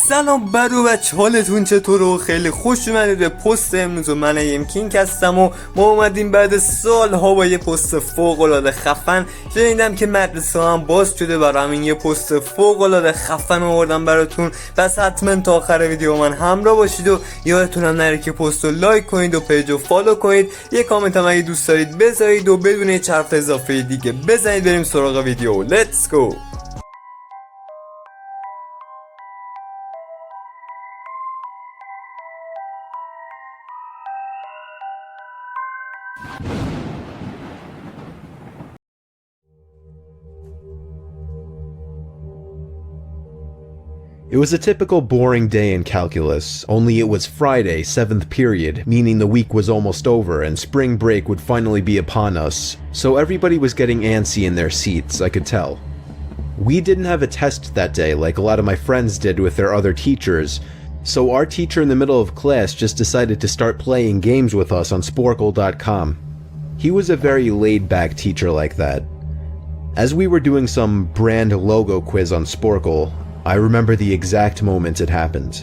سلام برو بچه، حالتون چطوره؟ خیلی خوش اومدید به پست امروز. من کینگ هستم و ما اومدیم بعد سالها با یه پست فوق العاده خفن. شنیدم که مدرسه هم باز شده، برای همین یه پست فوق العاده خفن آوردم براتون. پس حتما تا آخر ویدیو من همراه باشید و یادتون هم نره که پست رو لایک کنید و پیج رو فالو کنید. یه کامنت هم اگه دوست دارید بذارید و بدون هیچ حرف اضافه دیگه بزنید بریم سراغ ویدیو. لیتس گو. It was a typical boring day in calculus, only it was Friday, 7th period, meaning the week was almost over and spring break would finally be upon us, so everybody was getting antsy in their seats, I could tell. We didn't have a test that day like a lot of my friends did with their other teachers, so our teacher in the middle of class just decided to start playing games with us on sporkle.com. He was a very laid-back teacher like that. As we were doing some brand logo quiz on Sporkle, I remember the exact moment it happened.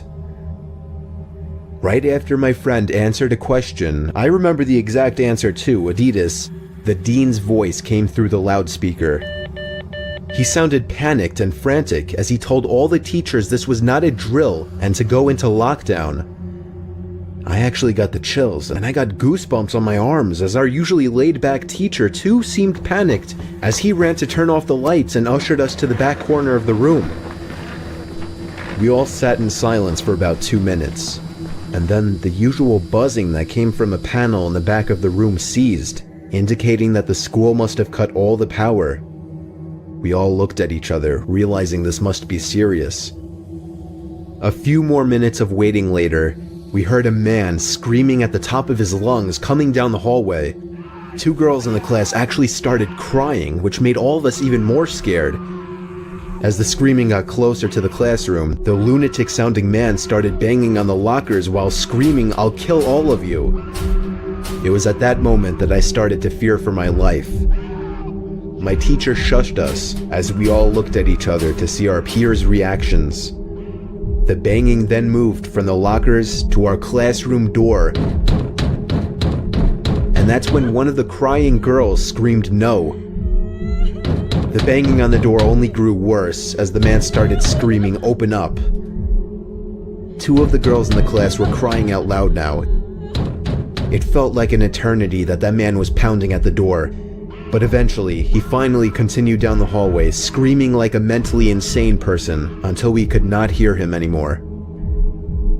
Right after my friend answered a question, I remember the exact answer too, Adidas. The dean's voice came through the loudspeaker. He sounded panicked and frantic as he told all the teachers this was not a drill and to go into lockdown. I actually got the chills and I got goosebumps on my arms as our usually laid-back teacher too seemed panicked as he ran to turn off the lights and ushered us to the back corner of the room. We all sat in silence for about 2 minutes, and then the usual buzzing that came from a panel in the back of the room ceased, indicating that the school must have cut all the power. We all looked at each other, realizing this must be serious. A few more minutes of waiting later, we heard a man screaming at the top of his lungs coming down the hallway. 2 girls in the class actually started crying, which made all of us even more scared. As the screaming got closer to the classroom, the lunatic-sounding man started banging on the lockers while screaming, "I'll kill all of you." It was at that moment that I started to fear for my life. My teacher shushed us as we all looked at each other to see our peers' reactions. The banging then moved from the lockers to our classroom door, and that's when one of the crying girls screamed no. The banging on the door only grew worse as the man started screaming, "Open up." 2 of the girls in the class were crying out loud now. It felt like an eternity that man was pounding at the door, but eventually he finally continued down the hallway, screaming like a mentally insane person until we could not hear him anymore.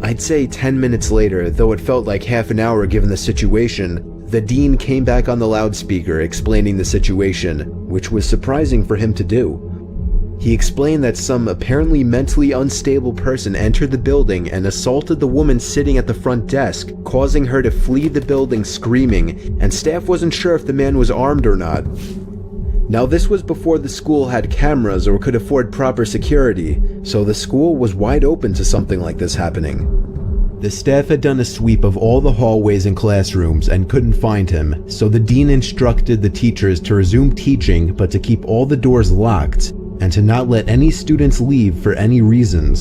I'd say 10 minutes later, though it felt like half an hour given the situation, the dean came back on the loudspeaker explaining the situation, which was surprising for him to do. He explained that some apparently mentally unstable person entered the building and assaulted the woman sitting at the front desk, causing her to flee the building screaming, and staff wasn't sure if the man was armed or not. Now this was before the school had cameras or could afford proper security, so the school was wide open to something like this happening. The staff had done a sweep of all the hallways and classrooms and couldn't find him, so the dean instructed the teachers to resume teaching but to keep all the doors locked and to not let any students leave for any reasons.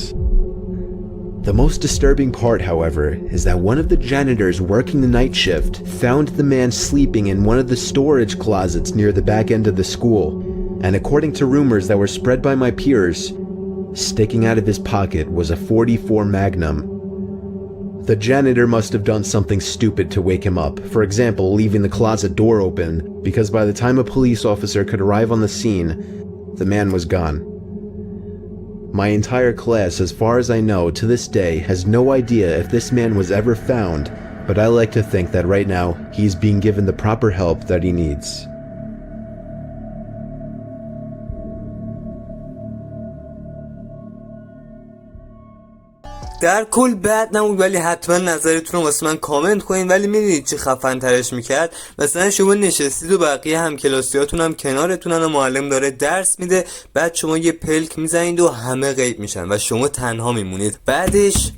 The most disturbing part, however, is that one of the janitors working the night shift found the man sleeping in one of the storage closets near the back end of the school, and according to rumors that were spread by my peers, sticking out of his pocket was a .44 Magnum. The janitor must have done something stupid to wake him up, for example leaving the closet door open, because by the time a police officer could arrive on the scene, the man was gone. My entire class, as far as I know, to this day, has no idea if this man was ever found, but I like to think that right now, he's being given the proper help that he needs. در کل بد نبود، ولی حتما نظرتون رو واسه من کامنت کنین. ولی میدونید چی خفن ترش میکرد؟ مثلا شما نشستید و بقیه همکلاسیاتون هم کنارتونن و معلم داره درس میده، بعد شما یه پلک میزنید و همه غیب میشن و شما تنها میمونید. بعدش